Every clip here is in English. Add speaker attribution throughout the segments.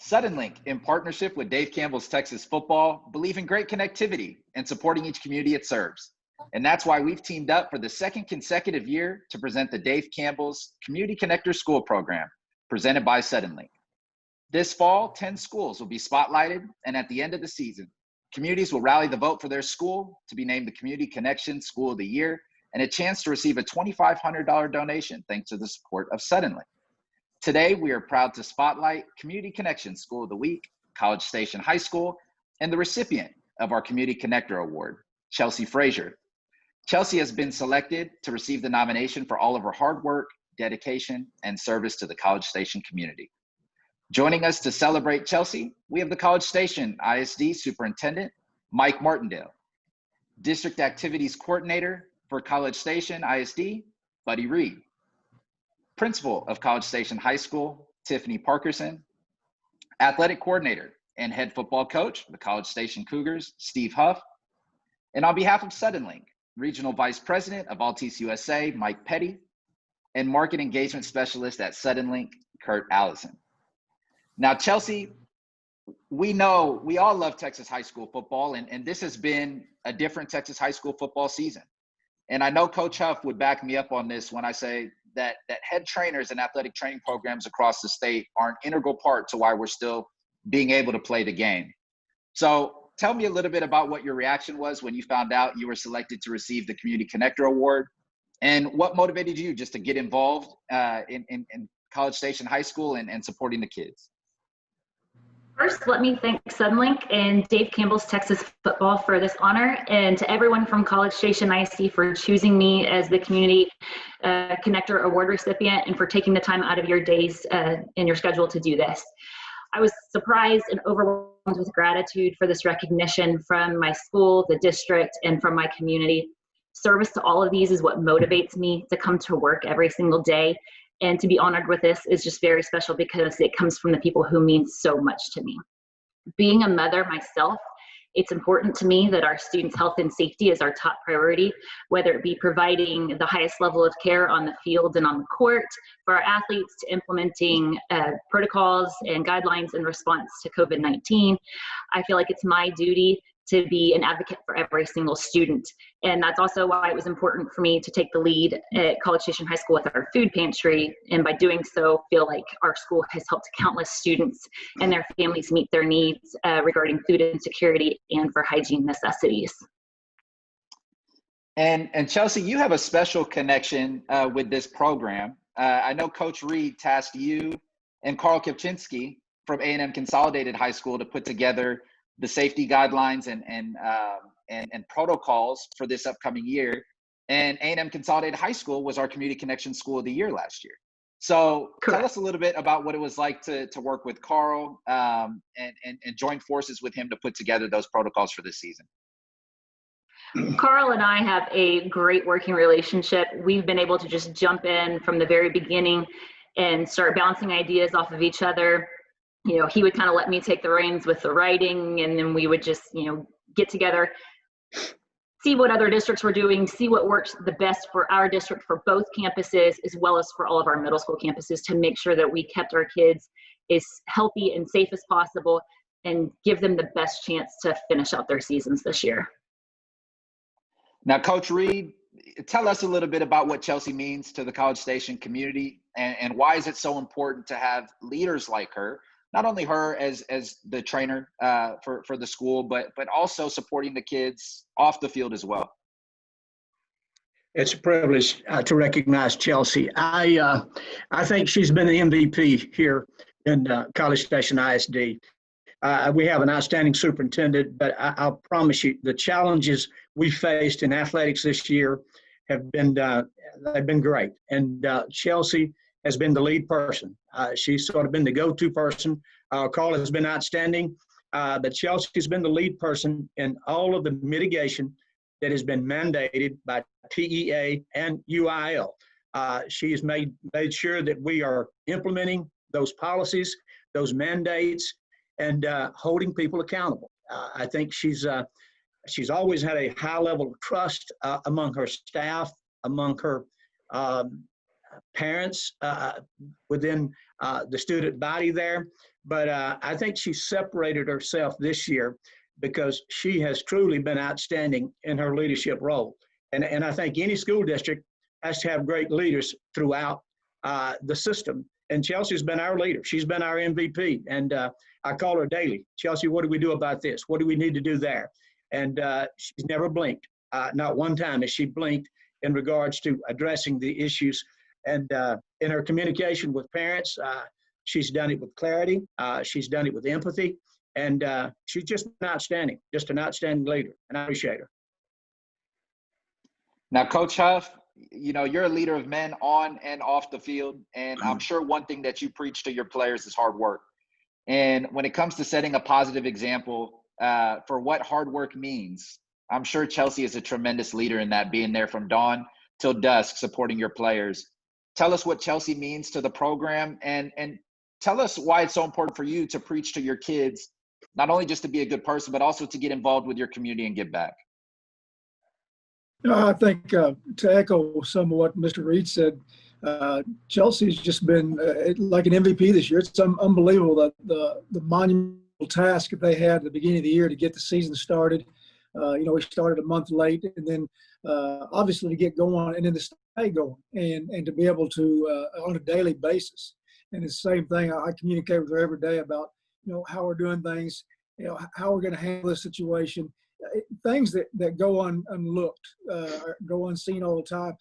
Speaker 1: Suddenlink, in partnership with Dave Campbell's Texas Football, believe in great connectivity and supporting each community it serves. And that's why we've teamed up for the second consecutive year to present the Dave Campbell's Community Connector School Program, presented by Suddenlink. This fall, 10 schools will be spotlighted, and at the end of the season, communities will rally the vote for their school to be named the Community Connection School of the Year and a chance to receive a $2,500 donation thanks to the support of Suddenlink. Today, we are proud to spotlight Community Connection School of the Week, College Station High School, and the recipient of our Community Connector Award, Chelsea Frashure. Chelsea has been selected to receive the nomination for all of her hard work, dedication, and service to the College Station community. Joining us to celebrate Chelsea, we have the College Station ISD Superintendent, Mike Martindale, District Activities Coordinator for College Station ISD, Buddy Reed, Principal of College Station High School, Tiffany Parkerson, Athletic Coordinator and Head Football Coach, the College Station Cougars, Steve Huff, and on behalf of Suddenlink, Regional Vice President of Altice USA, Mike Petty, and Market Engagement Specialist at Suddenlink, Kurt Allison. Now, Chelsea, we know we all love Texas high school football, and this has been a different Texas high school football season. And I know Coach Huff would back me up on this when I say that head trainers and athletic training programs across the state are an integral part to why we're still being able to play the game. So tell me a little bit about what your reaction was when you found out you were selected to receive the Community Connector Award, and what motivated you just to get involved in College Station High School and supporting the kids.
Speaker 2: First, let me thank Suddenlink and Dave Campbell's Texas Football for this honor, and to everyone from College Station ISD for choosing me as the Community Connector Award recipient and for taking the time out of your days in your schedule to do this. I was surprised and overwhelmed with gratitude for this recognition from my school, the district, and from my community. Service to all of these is what motivates me to come to work every single day. And to be honored with this is just very special because it comes from the people who mean so much to me. Being a mother myself, it's important to me that our students' health and safety is our top priority, whether it be providing the highest level of care on the field and on the court for our athletes, to implementing protocols and guidelines in response to COVID-19. I feel like it's my duty to be an advocate for every single student. And that's also why it was important for me to take the lead at College Station High School with our food pantry. And by doing so, feel like our school has helped countless students and their families meet their needs regarding food insecurity and for hygiene necessities.
Speaker 1: And Chelsea, you have a special connection with this program. I know Coach Reed tasked you and Carl Kipczynski from A&M Consolidated High School to put together the safety guidelines and protocols for this upcoming year. And A&M Consolidated High School was our Community Connection School of the Year last year. So
Speaker 2: Correct.
Speaker 1: Tell us a little bit about what it was like to work with Carl and join forces with him to put together those protocols for this season.
Speaker 2: Carl and I have a great working relationship. We've been able to just jump in from the very beginning and start bouncing ideas off of each other. You know, he would kind of let me take the reins with the writing, and then we would just, get together, see what other districts were doing, see what works the best for our district for both campuses, as well as for all of our middle school campuses, to make sure that we kept our kids as healthy and safe as possible and give them the best chance to finish out their seasons this year.
Speaker 1: Now, Coach Reed, tell us a little bit about what Chelsea means to the College Station community, and why is it so important to have leaders like her, not only her as the trainer for the school, but also supporting the kids off the field as well.
Speaker 3: It's a privilege to recognize Chelsea. I think she's been the MVP here in College Station ISD. We have an outstanding superintendent, but I'll promise you the challenges we faced in athletics this year have been they've been great. And Chelsea has been the lead person. She's sort of been the go-to person. Carl has been outstanding, but Chelsea's been the lead person in all of the mitigation that has been mandated by TEA and UIL. She has made sure that we are implementing those policies, those mandates, and holding people accountable. I think she's always had a high level of trust among her staff, among her parents within the student body there. But I think she separated herself this year because she has truly been outstanding in her leadership role. And I think any school district has to have great leaders throughout the system. And Chelsea's been our leader. She's been our MVP. And I call her daily. Chelsea, what do we do about this? What do we need to do there? And she's never blinked. Not one time has she blinked in regards to addressing the issues. And in her communication with parents, she's done it with clarity. She's done it with empathy. And she's just been outstanding, just an outstanding leader. And I appreciate her.
Speaker 1: Now, Coach Huff, you know, you're a leader of men on and off the field. And I'm sure one thing that you preach to your players is hard work. And when it comes to setting a positive example for what hard work means, I'm sure Chelsea is a tremendous leader in that, being there from dawn till dusk, supporting your players. Tell us what Chelsea means to the program, and tell us why it's so important for you to preach to your kids, not only just to be a good person, but also to get involved with your community and give back.
Speaker 4: I think to echo some of what Mr. Reed said, Chelsea's just been like an MVP this year. It's unbelievable that the monumental task that they had at the beginning of the year to get the season started. You know, we started a month late, and then obviously to get going and then to stay going and to be able to on a daily basis. And it's the same thing. I communicate with her every day about, you know, how we're doing things, you know, how we're going to handle this situation. Things that go unlooked, go unseen all the time.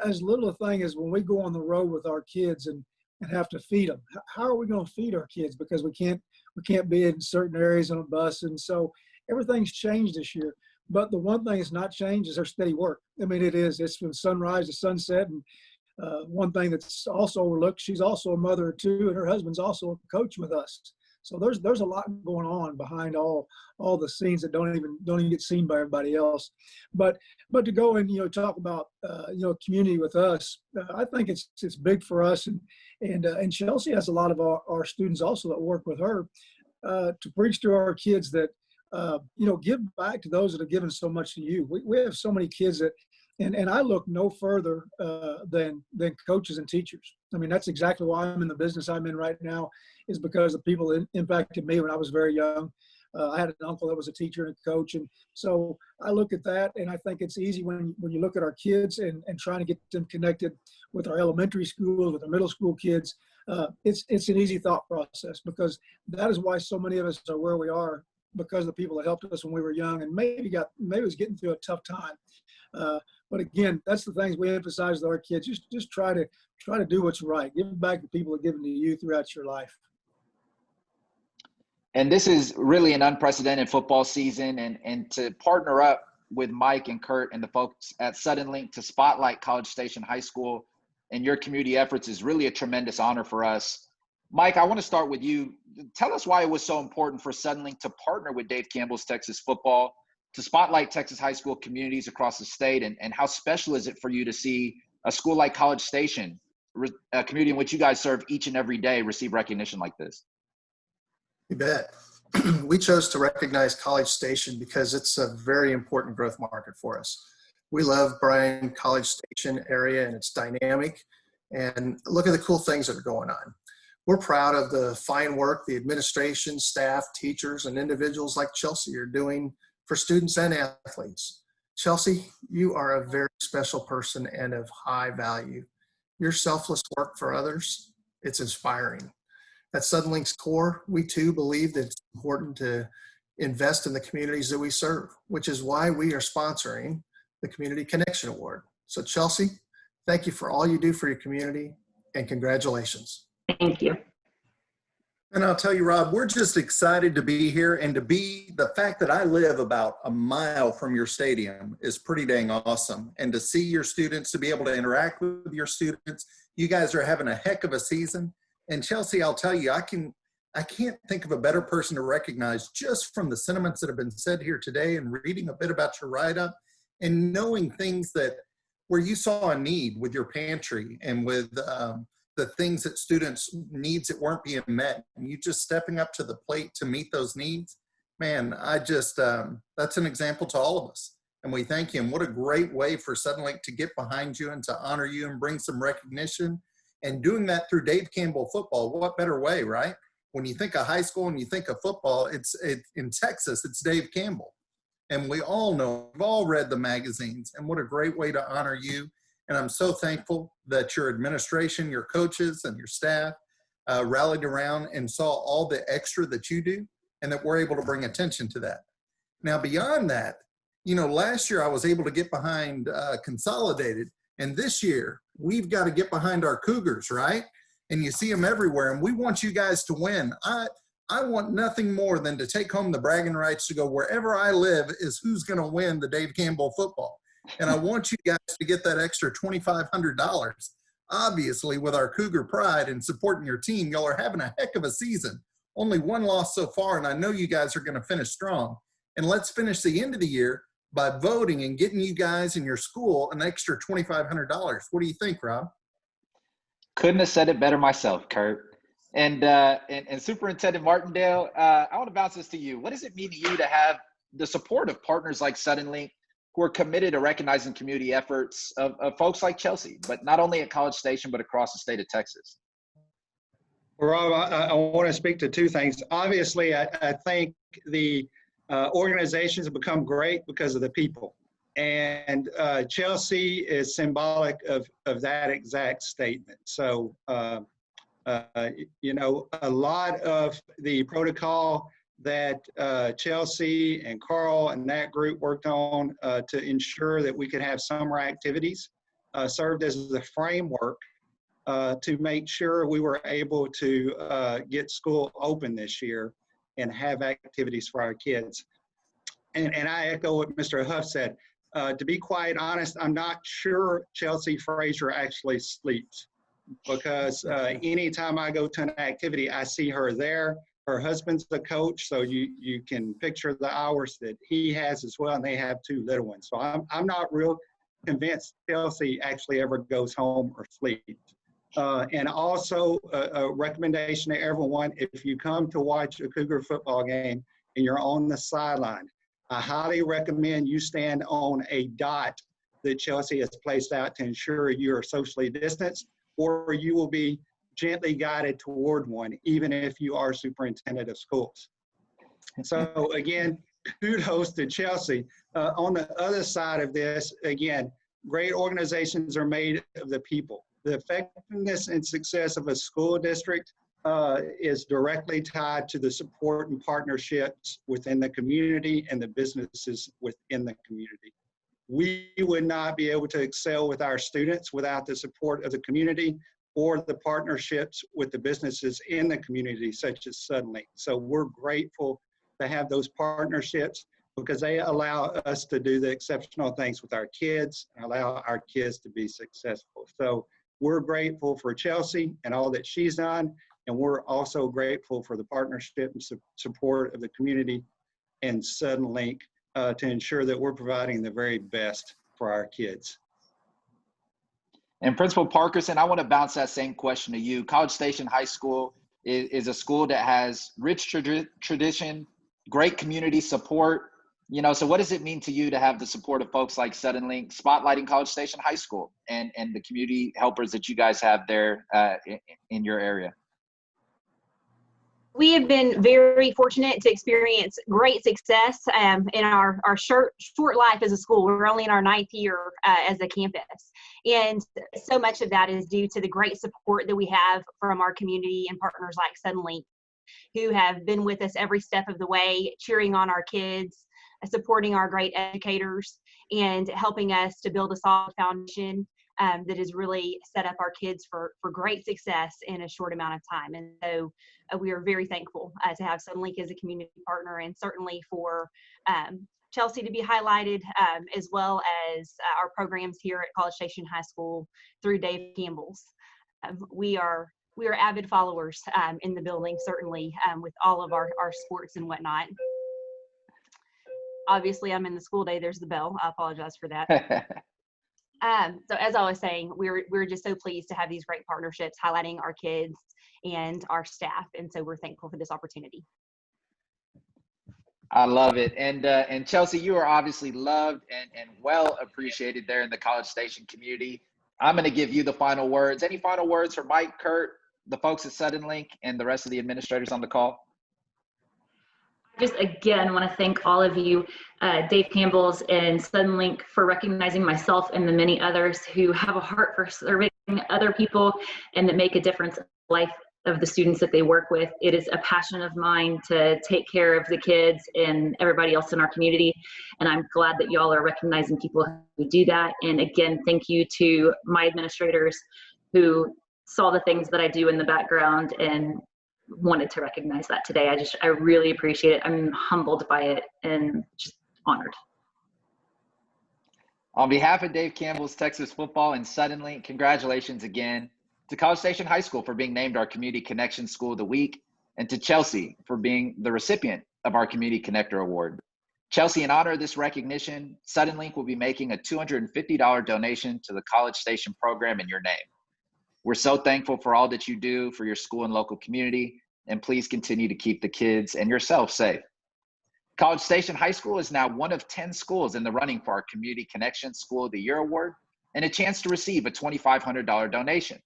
Speaker 4: As little a thing as when we go on the road with our kids and have to feed them. How are we going to feed our kids? Because we can't be in certain areas on a bus. And so everything's changed this year. But the one thing that's not changed is her steady work. I mean, it's from sunrise to sunset. And one thing that's also overlooked, she's also a mother of two, and her husband's also a coach with us. So there's a lot going on behind all the scenes that don't even get seen by everybody else. But to go and, you know, talk about you know, community with us, I think it's big for us, and Chelsea has a lot of our students also that work with her to preach to our kids that you know, give back to those that have given so much to you. We have so many kids that, and I look no further than coaches and teachers. I mean, that's exactly why I'm in the business I'm in right now, is because the people that impacted me when I was very young. I had an uncle that was a teacher and a coach. And so I look at that, and I think it's easy when you look at our kids and trying to get them connected with our elementary schools, with our middle school kids. It's an easy thought process, because that is why so many of us are where we are, because of the people that helped us when we were young and maybe was getting through a tough time. But again, that's the things we emphasize with our kids. Just try to do what's right. Give back to people that have given to you throughout your life.
Speaker 1: And this is really an unprecedented football season, and to partner up with Mike and Kurt and the folks at Suddenlink to spotlight College Station High School and your community efforts is really a tremendous honor for us. Mike, I want to start with you. Tell us why it was so important for Suddenlink to partner with Dave Campbell's Texas Football to spotlight Texas high school communities across the state, and how special is it for you to see a school like College Station, a community in which you guys serve each and every day, receive recognition like this?
Speaker 5: You bet. We chose to recognize College Station because it's a very important growth market for us. We love Bryan College Station area, and it's dynamic. And look at the cool things that are going on. We're proud of the fine work the administration, staff, teachers, and individuals like Chelsea are doing for students and athletes. Chelsea, you are a very special person and of high value. Your selfless work for others, it's inspiring. At Suddenlink's core, we too believe that it's important to invest in the communities that we serve, which is why we are sponsoring the Community Connection Award. So Chelsea, thank you for all you do for your community, and congratulations.
Speaker 2: Thank you.
Speaker 6: And I'll tell you, Rob, we're just excited to be here, and the fact that I live about a mile from your stadium is pretty dang awesome. And to see your students, to be able to interact with your students, you guys are having a heck of a season. And Chelsea, I'll tell you, I can't think of a better person to recognize just from the sentiments that have been said here today and reading a bit about your write-up and knowing things where you saw a need with your pantry and with the things that students needs that weren't being met, and you just stepping up to the plate to meet those needs. Man, that's an example to all of us. and we thank you. And what a great way for Suddenlink to get behind you and to honor you and bring some recognition. And doing that through Dave Campbell football, what better way, right? When you think of high school and you think of football, in Texas, it's Dave Campbell. And we all know, we've all read the magazines, and what a great way to honor you. And I'm so thankful that your administration, your coaches, and your staff rallied around and saw all the extra that you do, and that we're able to bring attention to that. Now, beyond that, last year I was able to get behind Consolidated, and this year we've got to get behind our Cougars, right? And you see them everywhere, and we want you guys to win. I want nothing more than to take home the bragging rights to go wherever I live is who's going to win the Dave Campbell football. And I want you guys to get that extra $2,500. Obviously, with our Cougar pride and supporting your team, y'all are having a heck of a season. Only one loss so far, and I know you guys are going to finish strong. And let's finish the end of the year by voting and getting you guys in your school an extra $2,500. What do you think, Rob?
Speaker 1: Couldn't have said it better myself, Kurt. And Superintendent Martindale, I want to bounce this to you. What does it mean to you to have the support of partners like Suddenlink, who are committed to recognizing community efforts of folks like Chelsea, but not only at College Station, but across the state of Texas?
Speaker 3: Rob, I want to speak to two things. Obviously, I think the organizations have become great because of the people. And Chelsea is symbolic of that exact statement. So, a lot of the protocol that Chelsea and Carl and that group worked on to ensure that we could have summer activities served as the framework to make sure we were able to get school open this year and have activities for our kids. And I echo what Mr. Huff said. To be quite honest, I'm not sure Chelsea Frashure actually sleeps, because anytime I go to an activity, I see her there. Her husband's the coach, so you can picture the hours that he has as well, and they have two little ones. So I'm not real convinced Chelsea actually ever goes home or sleeps. And also a recommendation to everyone: if you come to watch a Cougar football game and you're on the sideline, I highly recommend you stand on a dot that Chelsea has placed out to ensure you are socially distanced, or you will be gently guided toward one, even if you are superintendent of schools. So again, kudos to Chelsea. On the other side of this, again, great organizations are made of the people. The effectiveness and success of a school district is directly tied to the support and partnerships within the community and the businesses within the community. We would not be able to excel with our students without the support of the community or the partnerships with the businesses in the community, such as Suddenlink. So we're grateful to have those partnerships, because they allow us to do the exceptional things with our kids and allow our kids to be successful. So we're grateful for Chelsea and all that she's done. And we're also grateful for the partnership and support of the community and Suddenlink to ensure that we're providing the very best for our kids.
Speaker 1: And Principal Parkerson, I want to bounce that same question to you. College Station High School is a school that has rich tradition, great community support. So what does it mean to you to have the support of folks like Suddenlink spotlighting College Station High School and the community helpers that you guys have there in your area?
Speaker 7: We have been very fortunate to experience great success in our short life as a school. We're only in our 9th year as a campus. And so much of that is due to the great support that we have from our community and partners like Suddenlink, who have been with us every step of the way, cheering on our kids, supporting our great educators, and helping us to build a solid foundation that has really set up our kids for great success in a short amount of time. And so we are very thankful to have Suddenlink as a community partner, and certainly for Chelsea to be highlighted, as well as our programs here at College Station High School through Dave Campbell's. We are avid followers in the building, certainly with all of our sports and whatnot. Obviously, I'm in the school day. There's the bell. I apologize for that. So as I was saying, we're just so pleased to have these great partnerships highlighting our kids and our staff. And so we're thankful for this opportunity.
Speaker 1: I love it. And Chelsea, you are obviously loved and well appreciated there in the College Station community. I'm going to give you the final words. Any final words for Mike, Kurt, the folks at Suddenlink, and the rest of the administrators on the call?
Speaker 2: Just again want to thank all of you, Dave Campbell's and Suddenlink, for recognizing myself and the many others who have a heart for serving other people and that make a difference in the life of the students that they work with. It is a passion of mine to take care of the kids and everybody else in our community, and I'm glad that y'all are recognizing people who do that. And again, thank you to my administrators who saw the things that I do in the background and wanted to recognize that today. I really appreciate it. I'm humbled by it and just honored.
Speaker 1: On behalf of Dave Campbell's Texas Football and Suddenlink, congratulations again to College Station High School for being named our Community Connection School of the Week, and to Chelsea for being the recipient of our Community Connector Award. Chelsea, in honor of this recognition, Suddenlink will be making a $250 donation to the College Station program in your name. We're so thankful for all that you do for your school and local community, and please continue to keep the kids and yourself safe. College Station High School is now one of 10 schools in the running for our Community Connection School of the Year Award and a chance to receive a $2,500 donation.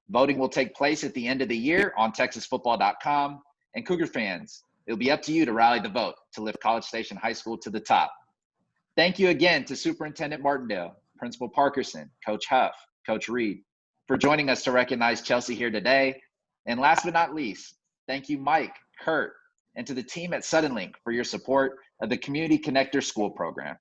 Speaker 1: Voting will take place at the end of the year on TexasFootball.com, and Cougar fans, it'll be up to you to rally the vote to lift College Station High School to the top. Thank you again to Superintendent Martindale, Principal Parkerson, Coach Huff, Coach Reed, for joining us to recognize Chelsea here today. And last but not least, thank you, Mike, Kurt, and to the team at Suddenlink for your support of the Community Connector School program.